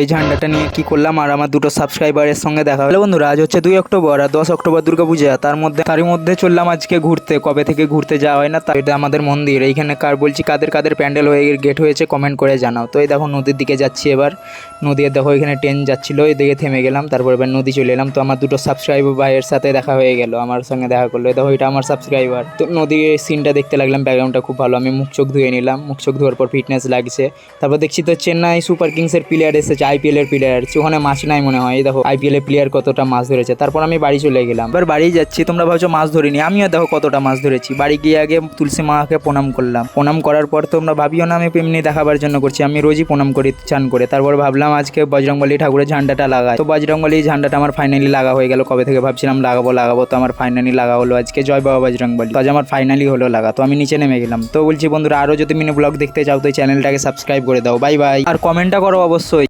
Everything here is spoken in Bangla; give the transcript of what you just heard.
এই ঝান্ডাটা নিয়ে কি করলাম আর আমার দুটো সাবস্ক্রাইবারের সঙ্গে দেখা হলো। বন্ধুরা আজ হচ্ছে 2 অক্টোবর আর 10 অক্টোবর দুর্গাপূজা, তারই মধ্যে চললাম আজকে ঘুরতে। কবে থেকে ঘুরতে যাওয়া হয় না, এটা আমাদের মন্দির। এইখানে বলছি কাদের কাদের প্যান্ডেল হয়ে গেট হয়েছে কমেন্ট করে জানাও। তো এই দেখো নদীর দিকে যাচ্ছি এবার। নদীর দেখো এখানে ট্রেন যাচ্ছিলো, এদিকে থেমে গেলাম, তারপর এবার নদী চলে এলাম। তো আমার দুটো সাবস্ক্রাইবার ভাইয়ের সাথে দেখা হয়ে গেল, আমার সঙ্গে দেখা করলো। দেখো এটা আমার সাবস্ক্রাইবার। তো নদীর সিনটা দেখতে লাগলাম, ব্যাকগ্রাউন্ডটা খুব ভালো। আমি মুখ চোখ ধুয়ে নিলাম, মুখ চোখ ধোয়ার পর ফিটনেস লাগছে। তারপর দেখছি তো চেন্নাই সুপার কিংসের প্লেয়ার এসেছে, আইপিএল এর প্লেয়ার। ওখানে মাছ নাই মনে হয়, দেখো আইপিএল এর প্লেয়ার কতটা মাছ ধরেছে। তারপর আমি বাড়ি চলে গেলাম। এবার বাড়ি যাচ্ছি, তোমরা ভাবছো মাছ ধরিনি, আমিও দেখো কতটা মাছ ধরেছি। বাড়ি গিয়ে আগে তুলসী মাকে প্রণাম করলাম। প্রণাম করার পর তোমরা ভাবিও না আমি এমনি দেখাবার জন্য করছি, আমি রোজই প্রণাম করি চান করে। তারপর ভাবলাম আজকে বজরংবলী ঠাকুরের ঝান্ডাটা লাগাই। তো বজরংবলী ঝান্ডাটা আমার ফাইনালি লাগা হয়ে গেল। কবে থেকে ভাবছিলাম লাগাবো, তো আমার ফাইনালি লাগা হলো আজকে। জয় বাবা বজরংবলী। তো আজ আমার ফাইনালি হলো লাগা। তো আমি নিচে নেমে গেলাম। তো বলছি বন্ধুরা আরো যদি মিনি ব্লগ দেখতে চাও তো চ্যানেলটাকে সাবস্ক্রাইব করে দাও। বাই বাই, আর কমেন্টটা করো অবশ্যই।